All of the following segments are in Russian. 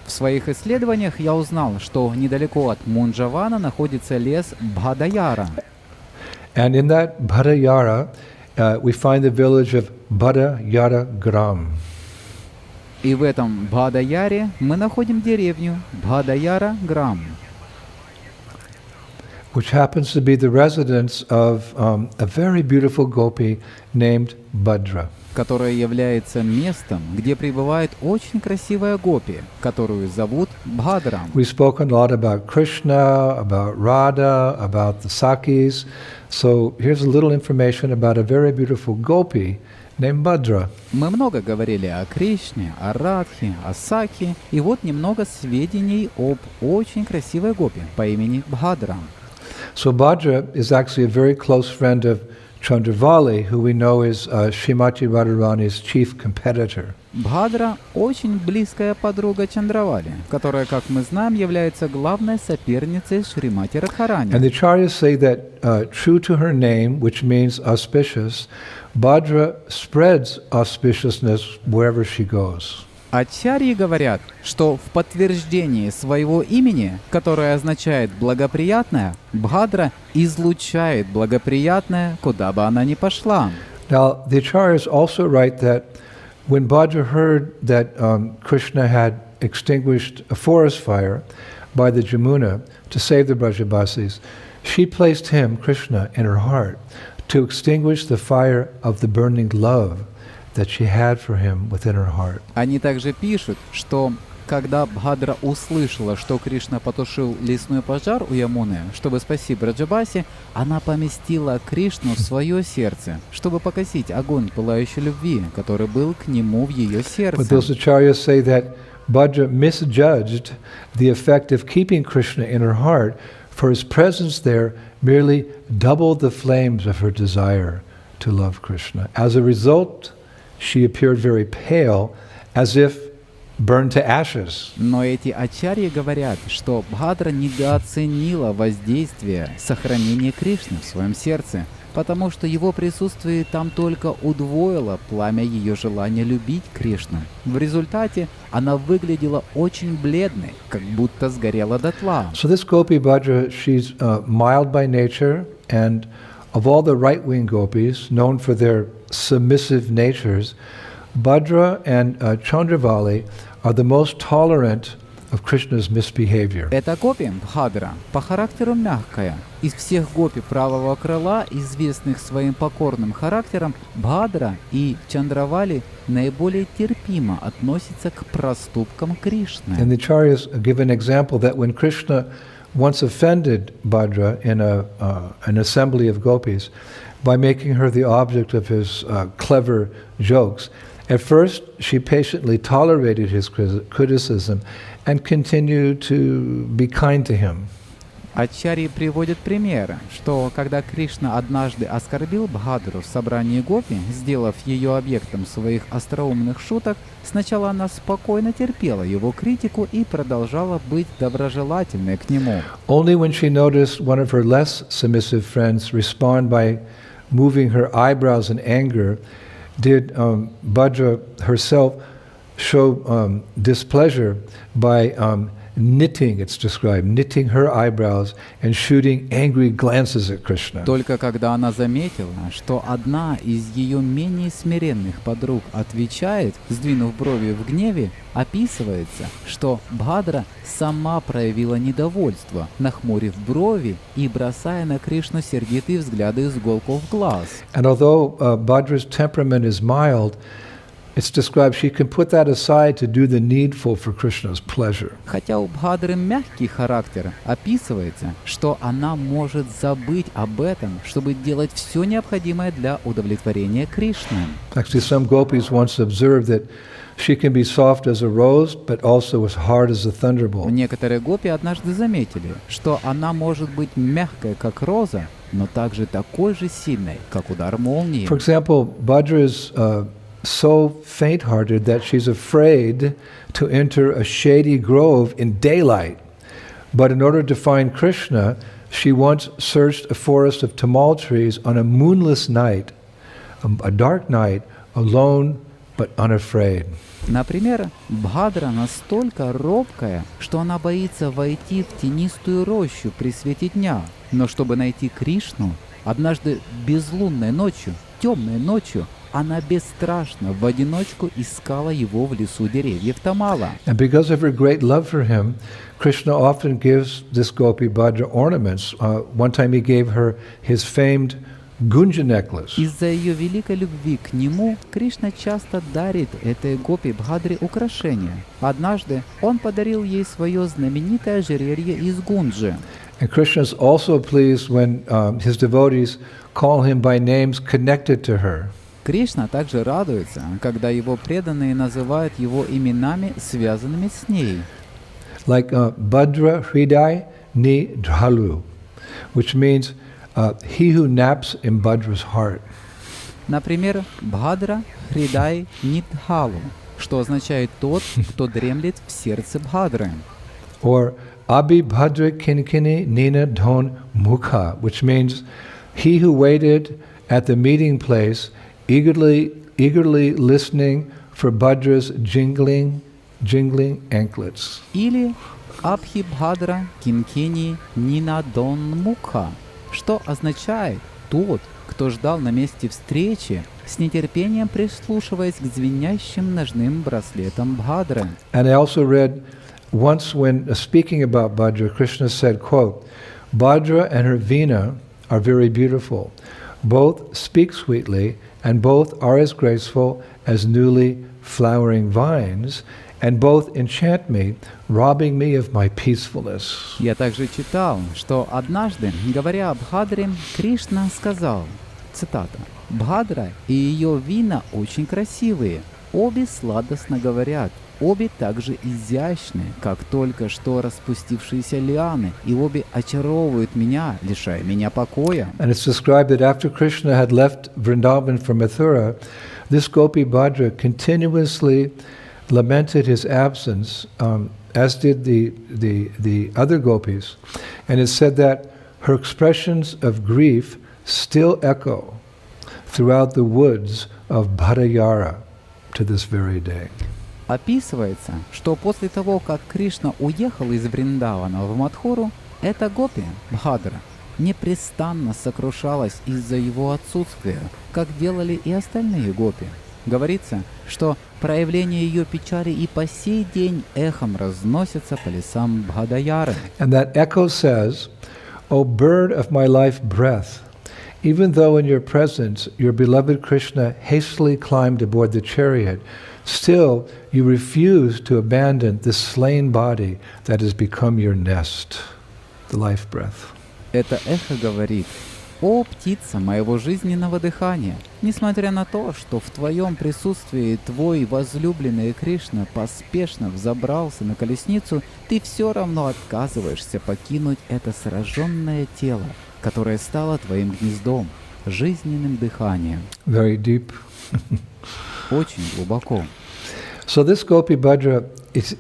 В своих исследованиях я узнал, что недалеко от Мунджавана находится лес Бхадаяра. And in that Bhadayara, we find the village of Bhadayara Gram. И в этом Бхадаяре мы находим деревню Бхадаяра Грам, which happens to be the residence of a very beautiful gopi named Bhadra. которая является местом, где пребывает очень красивая гопи, которую зовут Бхадрам. We've spoken a lot about Krishna, about Radha, about the Sakis. So here's a little information about a very beautiful gopi named Bhadra. Мы много говорили о Кришне, о Радхе, о Саке, и вот немного сведений об очень красивой гопи по имени Бхадрам. So Bhadra is actually a very close friend of Chandravali, who we know is Srimati Radharani's chief competitor. Бхадра – очень близкая подруга Чандравали, которая, как мы знаем, является главной соперницей Шримати Радхарани. And the acharyas say that true to her name, which means auspicious, Bhadra spreads auspiciousness wherever she goes. Ачарьи говорят, что в подтверждении своего имени, которое означает «благоприятное», Бхадра излучает благоприятное, куда бы она ни пошла. Now, the acharyas also write that when Bhadra heard that Krishna had extinguished a forest fire by the Jamuna to save the Brajabasis, she placed him, Krishna, in her heart to extinguish the fire of the burning love that she had for him within her heart. Они также пишут, что когда Бхадра услышала, что Кришна потушил лесной пожар у Ямуны, чтобы спасти Браджабаси, она поместила Кришну в свое сердце, чтобы погасить огонь пылающей любви, который был к нему в ее сердце. But those acharyas say that Bhadra misjudged the effect of keeping Krishna in her heart, for his presence there merely doubled the flames of her desire to love Krishna. As a result, she appeared very pale, as if burned to ashes. Но эти ачарьи говорят, что Бхадра недооценила воздействие сохранения Кришны в своем сердце, потому что его присутствие там только удвоило пламя ее желания любить Кришну. В результате она выглядела очень бледной, как будто сгорела дотла. So this gopi Bhadra, she's mild by nature, and of all the right-wing gopis, known for their submissive natures, Bhadra and Chandravali are the most tolerant of Krishna's misbehavior. Эта гопи, Бхадра, по характеру мягкая. Из всех гопи правого крыла, известных своим покорным характером, Бхадра и Чандравали наиболее терпимо относятся к проступкам Кришны. And the acharyas give an example that when Krishna once offended Bhadra in an assembly of gopis by making her the object of his clever jokes. At first, she patiently tolerated his criticism and continued to be kind to him. Ачарьи приводят примеры, что когда Кришна однажды оскорбил Бхадру в собрании гопи, сделав ее объектом своих остроумных шуток, сначала она спокойно терпела его критику и продолжала быть доброжелательной к нему. Only when she noticed one of her less submissive friends respond by moving her eyebrows in anger, did Bhadra herself show displeasure by knitting, it's described, knitting her eyebrows and shooting angry glances at Krishna. Только когда она заметила, что одна из ее менее смиренных подруг отвечает, сдвинув брови в гневе, описывается, что Бхадра сама проявила недовольство, нахмурив брови и бросая на Кришну сердитые взгляды из уголков глаз. And although Bhadra's temperament is mild, it's described she can put that aside to do the needful for Krishna's pleasure. Хотя у Бхадры мягкий характер, описывается, что она может забыть об этом, чтобы делать все необходимое для удовлетворения Кришны. Actually, some gopis once observed that she can be soft as a rose, but also as hard as a thunderbolt. Некоторые гопи однажды заметили, что она может быть мягкой, как роза, но также такой же сильной, как удар молнии. For example, Bhadra is so faint-hearted that she's afraid to enter a shady grove in daylight. But in order to find Krishna, she once searched a forest of tamal trees on a moonless night, a dark night, alone but unafraid. Например, Бхадра настолько робкая, что она боится войти в тенистую рощу при свете дня. Но чтобы найти Кришну, однажды безлунной ночью, темной ночью, она бесстрашно в одиночку искала его в лесу деревьев Тамала. And because of her great love for him, Krishna often gives this gopi Bhadra ornaments. One time he gave her his famed Gunja necklace. Из-за ее великой любви к нему Кришна часто дарит этой гопи Бхадре украшения. Однажды он подарил ей свое знаменитое ожерелье из гунджи. And Krishna is also pleased when his devotees call him by names connected to her. Кришна также радуется, когда его преданные называют его именами, связанными с ней. Like Bhadra Hriday Ni Dhalu, which means he who naps in Bhadra's heart. Например, Бхадра Хридай Нидхалу, что означает «тот, кто дремлет в сердце Бхадры». Or Abhi Bhadra Kinkini Nina Dhon Mukha, which means he who waited at the meeting place, eagerly listening for Bhadra's jingling anklets. Или Абхи Бхадра Кинкини Нина Дон Мукха, что означает «тот, кто ждал на месте встречи, с нетерпением прислушиваясь к звенящим ножным браслетам Бхадры». And I also read once when speaking about Bhadra, Krishna said, quote, Bhadra and her veena are very beautiful. Both speak sweetly, and both are as graceful as newly flowering vines, and both enchant me, robbing me of my peacefulness. Я также читал, что однажды, говоря об Бхадре, Кришна сказал, цитата, «Бхадра и ее вина очень красивые, обе сладостно говорят, обе также изящны, как только что распустившиеся лианы, и обе очаровывают меня, лишая меня покоя». And it's described that after Krishna had left Vrindavan for Mathura, this gopi Bhadra continuously lamented his absence, as did the other gopis. And it's said that her expressions of grief still echo throughout the woods of Bhadayara to this very day. Описывается, что после того, как Кришна уехал из Вриндавана в Мадхуру, эта гопи, Бхадра, непрестанно сокрушалась из-за его отсутствия, как делали и остальные гопи. Говорится, что проявления ее печали и по сей день эхом разносятся по лесам Бхадаяры. And that echo says, O bird of my life breath, even though in your presence your beloved Krishna hastily climbed aboard the chariot, still you refuse to abandon this slain body that has become your nest, the life breath. Это эхо говорит: «О, птица моего жизненного дыхания, несмотря на то, что в твоем присутствии твой возлюбленный Кришна поспешно взобрался на колесницу, ты все равно отказываешься покинуть это сраженное тело, которое стало твоим гнездом, жизненным дыханием». Very deep. Очень глубоко. So this Gopi Bhadra,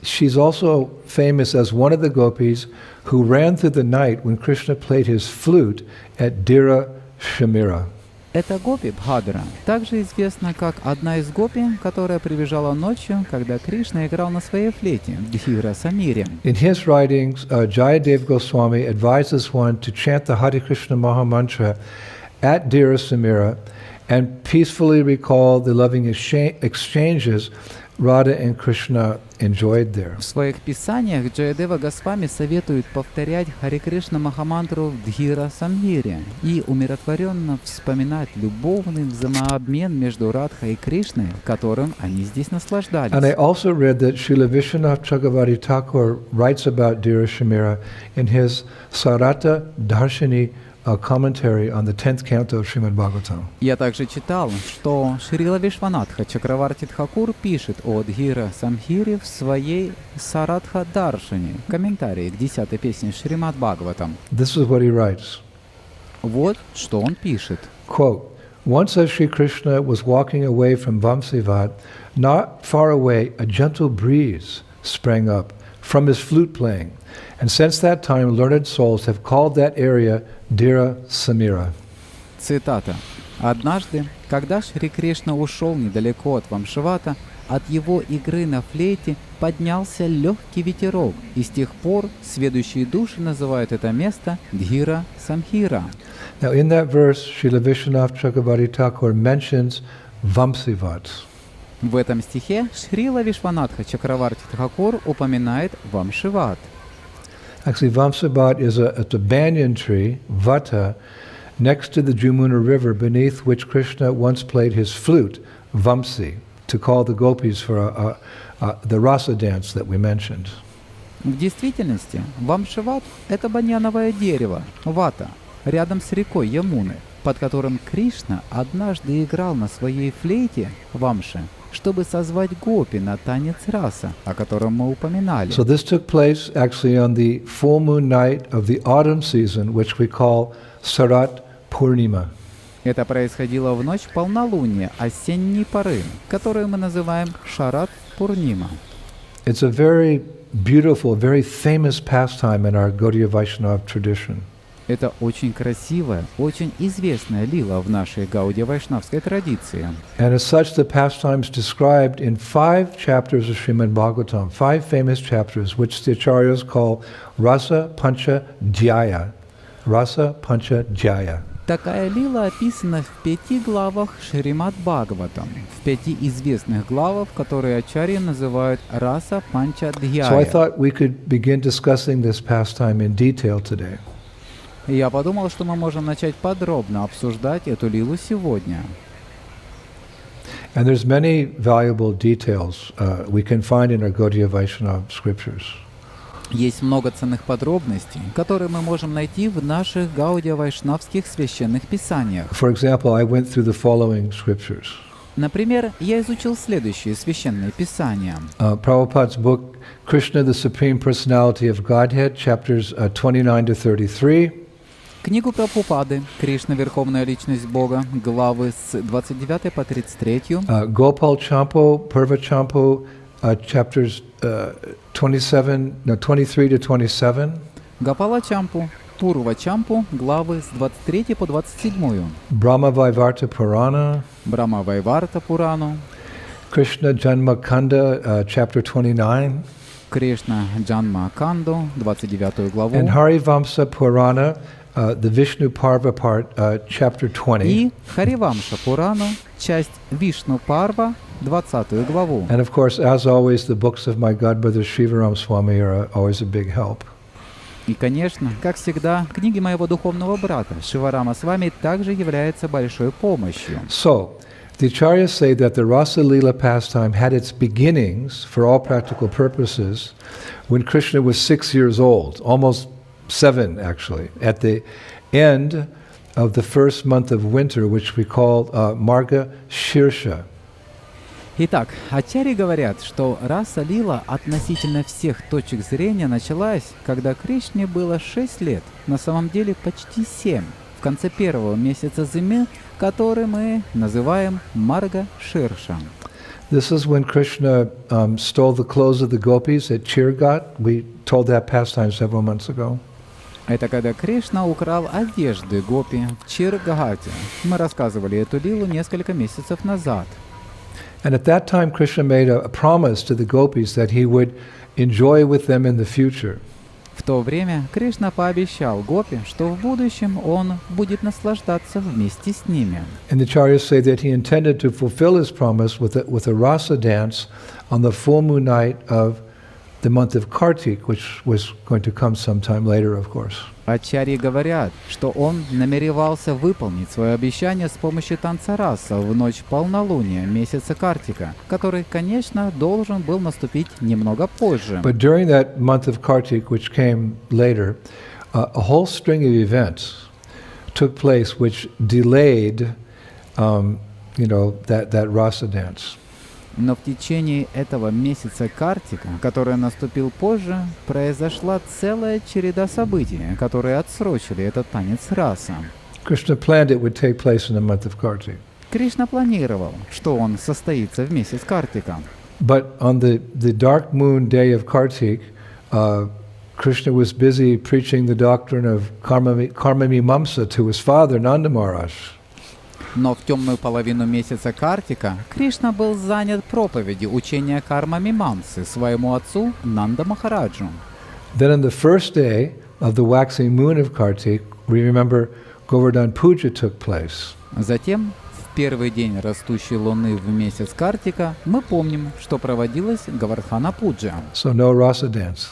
she's also famous as one of the gopis who ran through the night when Krishna played his flute at Dira Shamira. Эта гопи Бхадра также известна как одна из гопи, которая прибежала ночью, когда Кришна играл на своей флейте в Дхира Самире. In his writings, Jayadev Goswami advises one to chant the Hare Krishna Mahamantra at Dira Samira and peacefully recall the loving exchanges Radha and Krishna enjoyed there. В своих писаниях Джаядева Госвами советует повторять Харе Кришна Махамантру в Дхира Самхире и умиротворенно вспоминать любовный взаимообмен между Радхой и Кришной, которым они здесь наслаждались. And I also read that Srila Vishwanath Chakravarti Thakur writes about Dira Shamira in his Sarata Darshini commentary on the 10th canto of Srimad Bhagavatam. Я также читал, что Шрила Вишванатха Чакраварти Тхакур пишет о Дхира Самхире в своей Саратха Даршине, комментарии к 10-й песне Шримад Бхагаватам. This is what he writes. Вот что он пишет. Quote, once as Sri Krishna was walking away from Vamsivat, not far away a gentle breeze sprang up from his flute playing. And since that time, learned souls have called that area Dira Samira. Цитата. «Однажды, когда Шри Кришна ушел недалеко от Вамшивата, от его игры на флейте поднялся легкий ветерок, и с тех пор сведущие души называют это место Дхира Самхира. Now in that verse, Srila Vishwanath Chakravarti Thakur mentions Vamsivat. В этом стихе Шрила Вишванатха Чакраварти Тхакур упоминает Вамшиват. Actually, Vamsivat is a banyan tree, Vata, next to the Jamuna river, beneath which Krishna once played his flute, Vamsi, to call the gopis for the rasa dance that we mentioned. В действительности, Вамшиват – это баньяновое дерево, вата, рядом с рекой Ямуны, под которым Кришна однажды играл на своей флейте, вамше, чтобы созвать гопи на танец раса, о котором мы упоминали. So this took place actually on the full moon night of the autumn season, which we call Sarat Purnima. Это происходило в ночь полнолуния осенней поры, которую мы называем Шарат Пурнима. It's a very beautiful, very famous pastime in our Gaudiya Vaishnava tradition. Это очень красивая, очень известная лила в нашей гаудия-вайшнавской традиции. And as such, the pastime is described in 5 chapters of Srimad Bhagavatam, 5 famous chapters, which the acharyas call Rasa Pancha Dhyaya. Rasa Pancha Dhyaya. Такая лила описана в 5 главах Шримад Бхагаватам, в 5 известных главах, которые ачарьи называют Раса Панча Дхьяя. So I thought we could begin discussing this pastime in detail today. Я подумал, что мы можем начать подробно обсуждать эту лилу сегодня. And there's many valuable details we can find in our Gaudiya Vaishnava scriptures. Есть много ценных подробностей, которые мы можем найти в наших гаудия-вайшнавских священных писаниях. For example, I went through the following scriptures. Например, я изучил следующие священные писания. Prabhupada's book, Krishna, the Supreme Personality of Godhead, chapters 29 to 33. Книгу Прабхупады «Кришна, Верховная Личность Бога», главы с 29 по 33. Gopal Champo, Purva Champo, chapters 23 to 27. Гопала Чампу, Пурва Чампу, главы с 23 по 27. Brahma Vaivarta Purana. Брахма Вайварта Пурану. Krishna Janma Kanda, chapter 29. Кришна Джанма Канду, 29 главу. And Harivamsa Purana, the Vishnu Parva part, chapter 20. И Харивамша Пурану, часть Вишну Парва, 20 главу. And of course, as always, the books of my godbrother Shivaram Swami are always a big help. И, конечно, как всегда, книги моего духовного брата Шиварама Свами также являются большой помощью. So, the acharyas say that the Rasa Leela pastime had its beginnings, for all practical purposes, when Krishna was 6 years old, almost 7 actually, at the end of the first month of winter, which we call Marga Shirsha. Итак, ачарьи говорят, что раса лила относительно всех точек зрения началась, когда Кришне было 6 лет, на самом деле почти 7, в конце первого месяца зимы, который мы называем Марга Ширша. This is when Krishna stole the clothes of the gopis at Chirgat. We told that pastime several months ago. Это когда Кришна украл одежды гопи в Чиргагате. Мы рассказывали эту лилу несколько месяцев назад. And at that time, Krishna made a promise to the gopis that he would enjoy with them in the future. В то время Кришна пообещал гопи, что в будущем он будет наслаждаться вместе с ними. And the acharyas say that he intended to fulfill his promise with a rasa dance on the full moon night of the month of Kartik, which was going to come sometime later, of course. Ачарьи говорят, что он намеревался выполнить свое обещание с помощью танца раса в ночь полнолуния месяца Картика, который, конечно, должен был наступить немного позже. But during that month of Kartik, which came later, a whole string of events took place which delayed, that rasa dance. Но в течение этого месяца Картика, который наступил позже, произошла целая череда событий, которые отсрочили этот танец раса. Krishna planned it would take place in the month of Kartik. Кришна планировал, что он состоится в месяц Картика. But on the dark moon day of Kartik, Krishna was busy preaching the doctrine of karma mimamsa to his father, Nanda Maharaj. Но в темную половину месяца Картика Кришна был занят проповедью учения карма-мимамсы своему отцу Нанда Махараджу. Then on the first day of the waxing moon of Kartik, we remember Govardhan Puja took place. Затем, в первый день растущей луны в месяц Картика, мы помним, что проводилась Гавардхана Пуджа. So no rasa dance.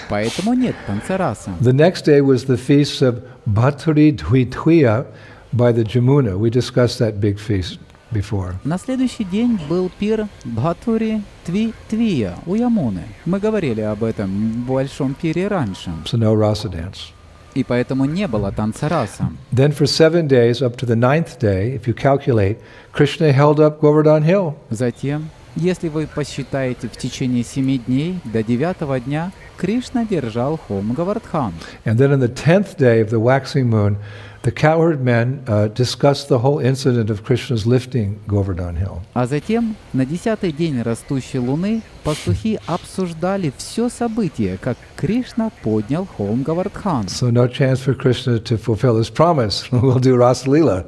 Поэтому нет танца раса. The next day was the feast of Bhaturi Dvitwiya by the Jamuna. We discussed that big feast before. На следующий день был пир Бхатури Твия у Ямуны. Мы говорили об этом в большом пире раньше. So no rasa dance. И поэтому не было танца раса. Then for 7 days, up to the 9th day, if you calculate, Krishna held up Govardhan Hill. Затем, если вы посчитаете в течение 7 дней до 9-го дня, Кришна держал холм Гавардхан. And then on the 10th day of the waxing moon, the cowherd men discussed the whole incident of Krishna's lifting Govardhan Hill. А затем, на 10-й день растущей луны, пастухи обсуждали все событие, как Кришна поднял холм Гавардхан. So no chance for Krishna to fulfill his promise. We'll do Rasa Leela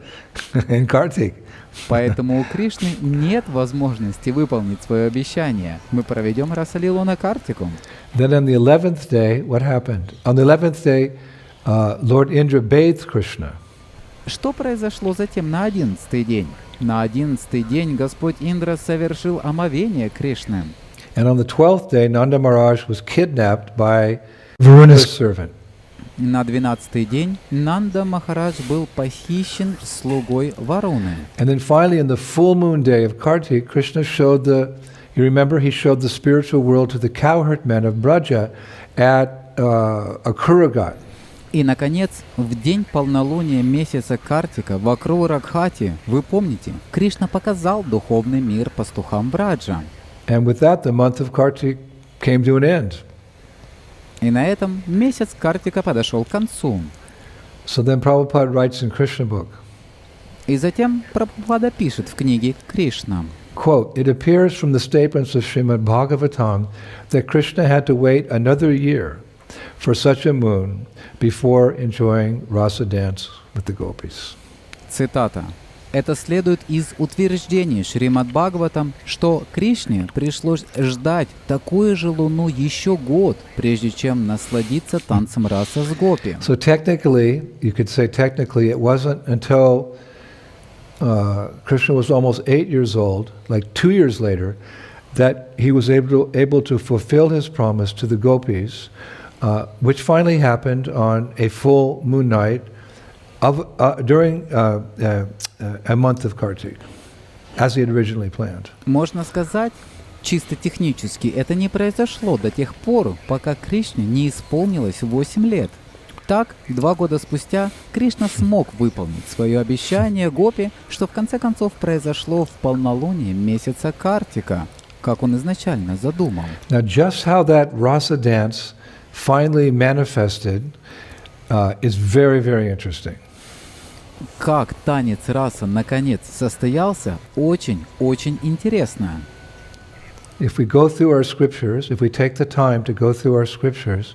in Kartik. Поэтому у Кришны нет возможности выполнить свое обещание. Мы проведем Расалилу на Картику. Then on the 11th day, what happened? On the 11th day, Lord Indra bathed Krishna. Что произошло затем на 11-й день? На 11-й день Господь Индра совершил омовение Кришны. And on the 12th day, Nanda Maharaj was kidnapped by Varuna's servant. На 12-й день Нанда Махарадж был похищен слугой Варуны. And then finally, on the full moon day of Kartik, Krishna showed you remember, he showed the spiritual world to the cowherd men of Braja at Akuragat. И, наконец, в день полнолуния месяца Картика в Акрура-Ракхате, вы помните, Кришна показал духовный мир пастухам Браджа. And with that, the month of Kartik came to an end. И на этом месяц Картика подошел к концу. So then Prabhupada writes in Krishna book, И затем Прабхупада пишет в книге Кришна. quote, it appears from the statements of Srimad Bhagavatam that Krishna had to wait another year for such a moon before enjoying rasa dance with the gopis. Цитата. Это следует из утверждений Шримад Бхагаватам, что Кришне пришлось ждать такую же луну еще год, прежде чем насладиться танцем раса с гопи. So technically, you could say technically, it wasn't until Krishna was almost 8 years old, like 2 years later, that he was able to fulfill his promise to the gopis, which finally happened on a full moon night during a month of Kartik, as he had originally planned. Можно сказать, чисто технически, это не произошло до тех пор, пока Кришне не исполнилось 8 лет. Так, 2 года спустя Кришна смог выполнить свое обещание гопи, что в конце концов произошло в полнолуние месяца Картика, как он изначально задумал. Now, just how that rasa dance finally manifested is very, very interesting. Как танец раса наконец состоялся, очень-очень интересно. If we go through our scriptures, if we take the time to go through our scriptures,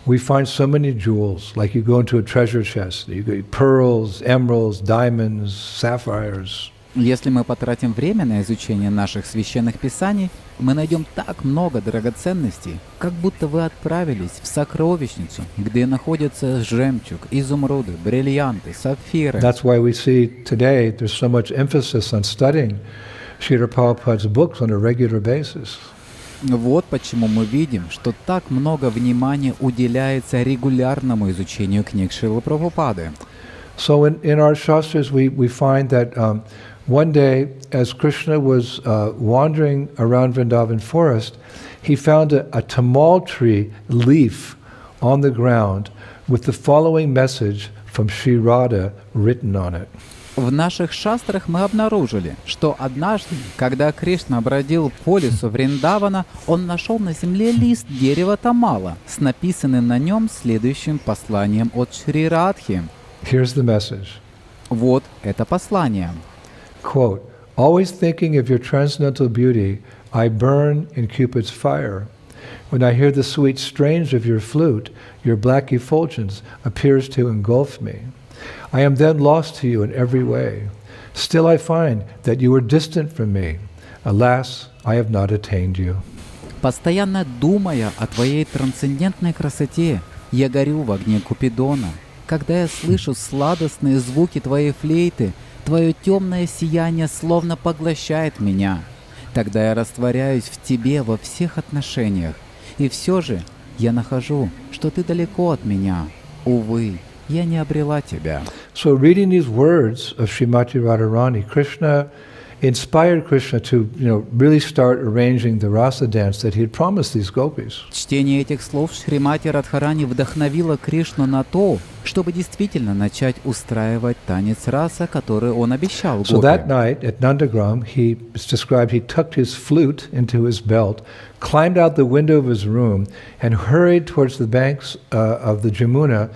we find so many jewels, like you go into a treasure chest, you get pearls, emeralds, diamonds, sapphires. Если мы потратим время на изучение наших священных писаний, мы найдем так много драгоценностей, как будто вы отправились в сокровищницу, где находятся жемчуг, изумруды, бриллианты, сапфиры. That's why we see today there's so much emphasis on studying Srila Prabhupada's books on a regular basis. Вот почему мы видим, что так много внимания уделяется регулярному изучению книг Шрилы Прабхупады. So in our shastras we find that one day, as Krishna was wandering around Vrindavan forest, he found a tamal tree leaf on the ground with the following message from Sri Radha written on it. В наших шастрах мы обнаружили, что однажды, когда Кришна бродил по лесу Вриндавана, он нашел на земле лист дерева тамала с написанным на нем следующим посланием от Шри Радхи. Here's the message. Вот это послание. Quote, always thinking of your transcendental beauty, I burn in Cupid's fire. When I hear the sweet strains of your flute, your black effulgence appears to engulf me. I am then lost to you in every way. Still I find that you are distant from me. Alas, I have not attained you. Постоянно думая о твоей трансцендентной красоте, я горю в огне Купидона. Когда я слышу сладостные звуки твоей флейты, твое темное сияние словно поглощает меня. Тогда я растворяюсь в тебе во всех отношениях. И все же я нахожу, что ты далеко от меня. Увы, я не обрела тебя. So reading these words of Srimati Radharani, Krishna inspired Krishna to, really start arranging the rasa dance that he had promised these gopis. Чтение этих слов Шримати Радхарани вдохновило Кришну на то, чтобы действительно начать устраивать танец раса, который он обещал So that гопи. night at Nandagram, it's described he tucked his flute into his belt, climbed out the window of his room, and hurried towards the banks of the Jamuna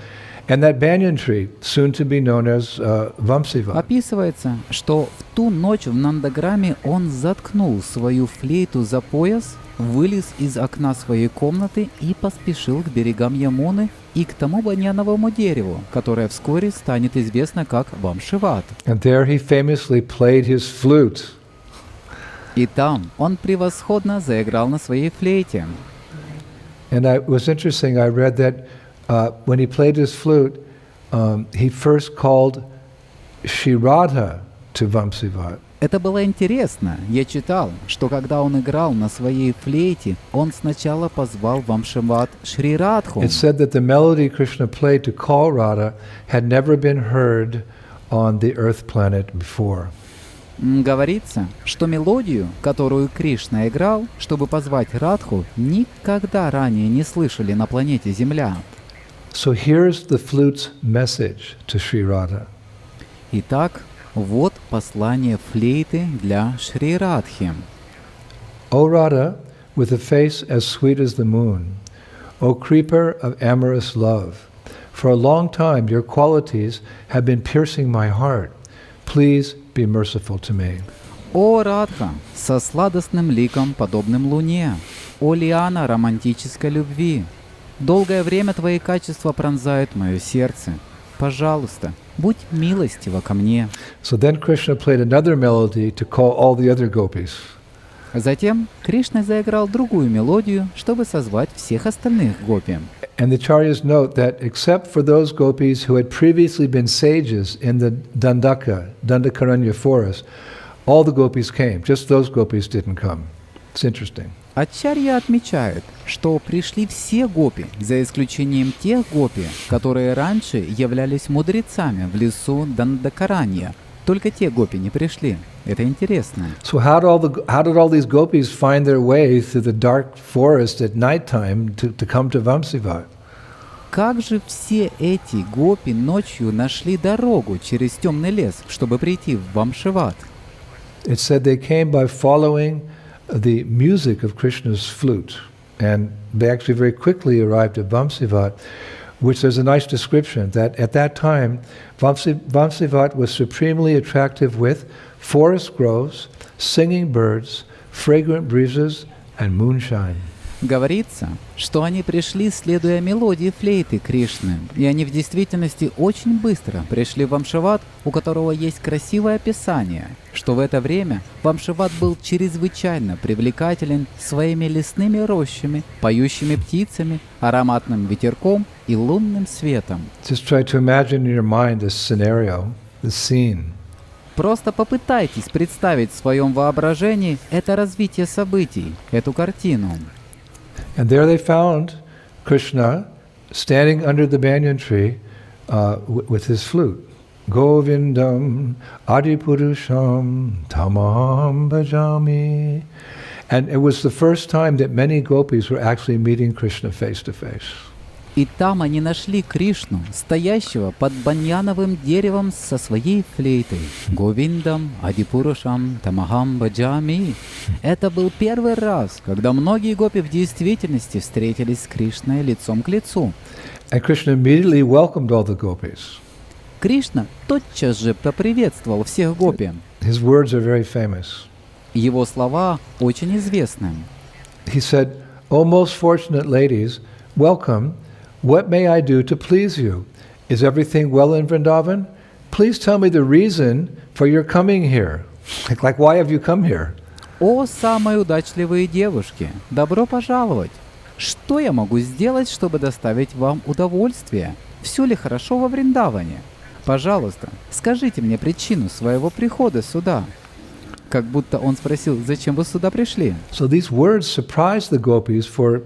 and that banyan tree, soon to be known as Vamsiva. Описывается, что в ту ночь в Нандаграме он заткнул свою флейту за пояс, вылез из окна своей комнаты и поспешил к берегам Ямуны и к тому баньяновому дереву, которое вскоре станет известно как Вамшиват. And there he famously played his flute. И там он превосходно заиграл на своей флейте. And it was interesting, I read that when he played his flute, he first called Shirada to Vamsivat. Это было интересно. Я читал, что когда он играл на своей флейте, он сначала позвал Вамшиват Шри Радху. It said that the melody Krishna played to call Radha had never been heard on the earth planet before. Говорится, что мелодию, которую Кришна играл, чтобы позвать Радху, никогда ранее не слышали на планете Земля. So here's the flute's message to Sri Radha. Итак, вот послание флейты для Шри Радхи. O Radha, with a face as sweet as the moon, O creeper of amorous love, for a long time your qualities have been piercing my heart. Please be merciful to me. О Радха, со сладостным ликом, подобным луне, о лиана романтической любви, долгое время твои качества пронзают мое сердце. Пожалуйста, будь милостива ко мне. So then Krishna played another melody to call all the other gopis. Затем Кришна заиграл другую мелодию, чтобы созвать всех остальных гопи. And the Acharyas note that except for those gopis who had previously been sages in the Dandakaranya forest, all the gopis came. Just those gopis didn't come. It's interesting. Ачарья отмечает, что пришли все гопи, за исключением тех гопи, которые раньше являлись мудрецами в лесу Дандакаранья. Только те гопи не пришли. Это интересно. So how did all these gopis find their way through the dark forest at nighttime to come to Vamsivat? Как же все эти гопи ночью нашли дорогу через темный лес, чтобы прийти в Вамшиват? It said they came by following the music of Krishna's flute, and they actually very quickly arrived at Vamsivat, which there's a nice description that at that time Vamsivat was supremely attractive with forest groves, singing birds, fragrant breezes, and moonshine. Говорится, что они пришли, следуя мелодии флейты Кришны, и они в действительности очень быстро пришли в Вамшиват, у которого есть красивое описание, что в это время Вамшиват был чрезвычайно привлекателен своими лесными рощами, поющими птицами, ароматным ветерком и лунным светом. Just try to imagine in your mind this scenario, this scene. Просто попытайтесь представить в своем воображении это развитие событий, эту картину. And there they found Krishna standing under the banyan tree with his flute. Govindam Adipurusham Tamaham Bhajami. And it was the first time that many gopis were actually meeting Krishna face to face. И там они нашли Кришну, стоящего под баньяновым деревом со своей флейтой. Говиндам, Адипурушам, Тамахам Баджами. Это был первый раз, когда многие гопи в действительности встретились с Кришной лицом к лицу. And Krishna immediately welcomed all the gopis. Кришна тотчас же поприветствовал всех гопи. His words are very famous. Его слова очень известны. He said, "O most fortunate ladies, welcome. What may I do to please you? is everything well in Vrindavan? Please tell me the reason for your coming here. Like why have you come here? О, самые удачливые девушки, добро пожаловать! Что я могу сделать, чтобы доставить вам удовольствие? Все ли хорошо во Вриндаване? Пожалуйста, скажите мне причину своего прихода сюда. Как будто он спросил, зачем вы сюда пришли? So these words surprised the gopis, for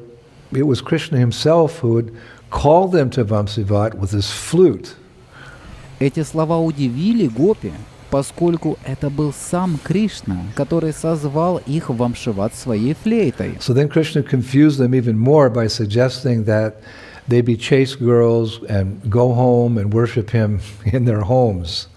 it was Krishna himself who would call them to Vamsivat with his flute. Эти слова удивили гопи, поскольку это был сам Кришна, который созвал их в Вамшиват своей флейтой. So then Krishna confused them even more by suggesting that they be chaste girls and go home and worship him in their homes.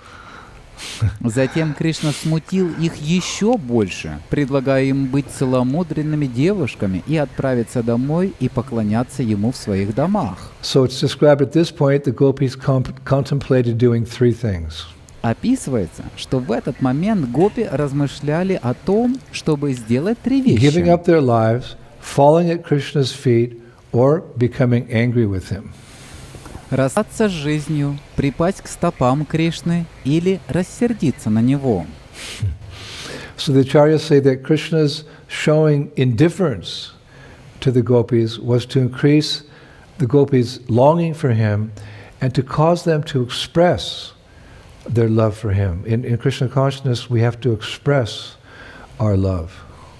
Затем Кришна смутил их еще больше, предлагая им быть целомудренными девушками и отправиться домой и поклоняться ему в своих домах. So it's described at this point the gopis contemplated doing three things. Описывается, что в этот момент гопи размышляли о том, чтобы сделать три Giving вещи. up their lives, falling at Krishna's feet, or becoming angry with him. Расстаться с жизнью, припасть к стопам Кришны или рассердиться на него. So the acharyas say that Krishna's showing indifference to the gopis was to increase the gopis' longing for him and to cause them to express their love for him. In Krishna consciousness, we have to express our love.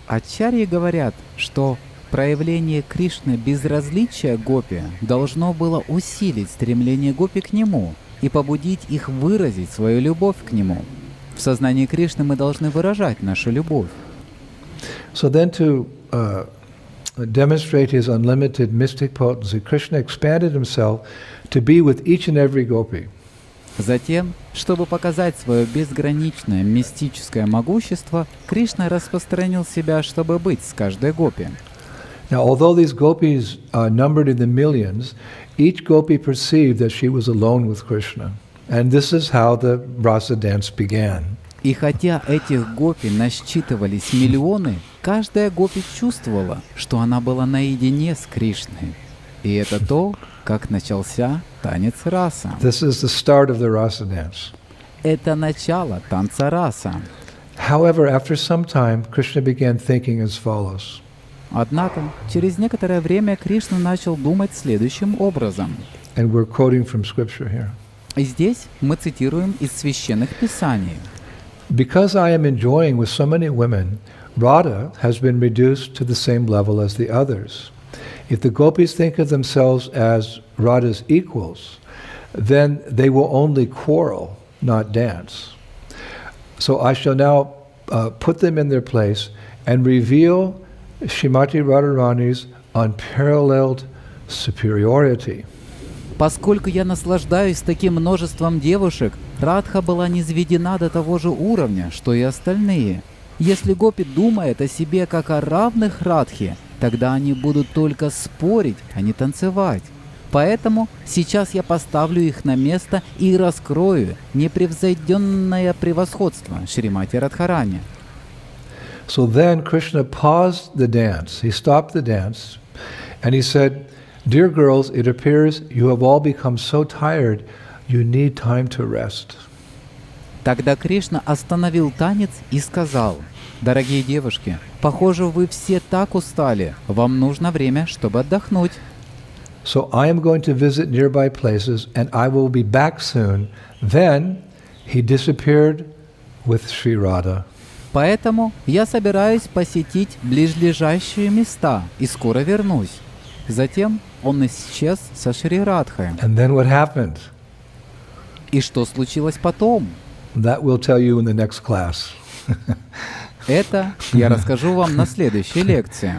Ачарьи говорят, что проявление Кришны безразличия гопи должно было усилить стремление гопи к нему и побудить их выразить свою любовь к нему. В сознании Кришны мы должны выражать нашу любовь. So then to demonstrate his unlimited mystic potency, Krishna expanded himself to be with each and every gopi. Затем, чтобы показать свое безграничное мистическое могущество, Кришна распространил себя, чтобы быть с каждой гопи. Now, although these gopis numbered in the millions, each gopi perceived that she was alone with Krishna. And this is how the rasa dance began. И хотя этих гопи насчитывались миллионы, каждая гопи чувствовала, что она была наедине с Кришной. И это то, как начался танец раса. This is the start of the rasa dance. Это начало танца раса. However, after some time, Krishna began thinking as follows. Однако, через некоторое время Кришна начал думать следующим образом. And we're quoting from scripture here. И здесь мы цитируем из священных писаний. Because I am enjoying with so many women, Radha has been reduced to the same level as the others. If the gopis think of themselves as Radha's equals, then they will only quarrel, not dance. So I shall now put them in their place and reveal Shrimati Radharani's unparalleled superiority. Поскольку я наслаждаюсь таким множеством девушек, Радха была низведена до того же уровня, что и остальные. Если гопи думают о себе как о равных Радхе, тогда они будут только спорить, а не танцевать. Поэтому сейчас я поставлю их на место и раскрою непревзойденное превосходство Шримати Радхарани. So then Krishna paused the dance. He stopped the dance and he said, "Dear girls, it appears you have all become so tired, you need time to rest." Тогда Кришна остановил танец и сказал: «Дорогие девушки, похоже, вы все так устали, вам нужно время, чтобы отдохнуть. So I am going to visit nearby places and I will be back soon. Then he disappeared with Sri Radha. Поэтому я собираюсь посетить близлежащие места и скоро вернусь». Затем он исчез со Шри Радхой. And then what happened? И что случилось потом? That we'll tell you in the next class. Это я расскажу вам на следующей лекции.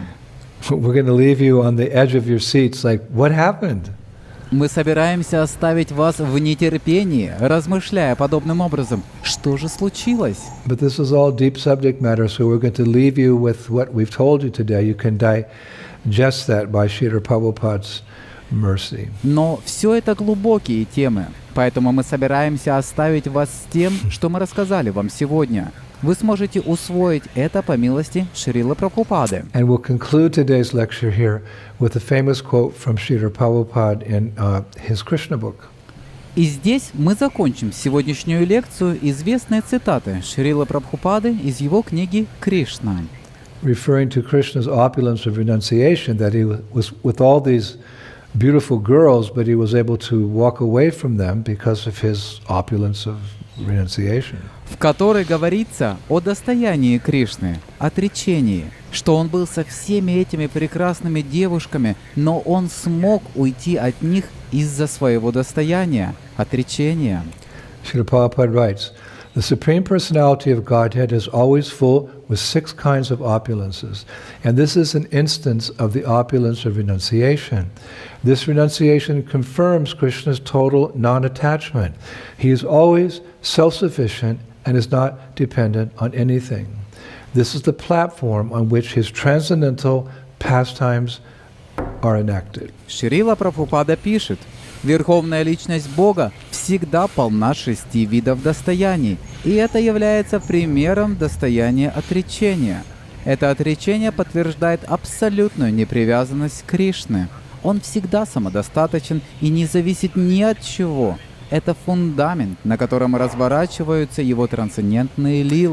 We're going to leave you on the edge of your seats like, what happened? Мы собираемся оставить вас в нетерпении, размышляя подобным образом, что же случилось? But this is all deep subject matter, so we're going to leave you with what we've told you today. You can digest that by Srila Prabhupada's mercy. Но все это глубокие темы, поэтому мы собираемся оставить вас с тем, что мы рассказали вам сегодня. Вы сможете усвоить это по милости Шрилы Прабхупады. And we'll conclude today's lecture here with a famous quote from Srila Prabhupada in his Krishna book. И здесь мы закончим сегодняшнюю лекцию известной цитатой Шрилы Прабхупады из его книги «Кришна». Referring to Krishna's opulence of renunciation, that he was with all these beautiful girls, but he was able to walk away from them because of his opulence of renunciation. В которой говорится о достоянии Кришны, отречении, что он был со всеми этими прекрасными девушками, но он смог уйти от них из-за своего достояния, отречения. Srila Prabhupada writes, the Supreme Personality of Godhead is always full with 6 kinds of opulences, and this is an instance of the opulence of renunciation. This renunciation confirms Krishna's total non-attachment. He is always self-sufficient and is not dependent on anything. This is the platform on which his transcendental pastimes are enacted. Шрила Прабхупада пишет: Верховная Личность Бога всегда полна 6 видов достояний, и это является примером достояния отречения. Это отречение подтверждает абсолютную непривязанность Кришны. Он всегда самодостаточен и не зависит ни от чего. Это фундамент, на котором разворачиваются его трансцендентные лилы.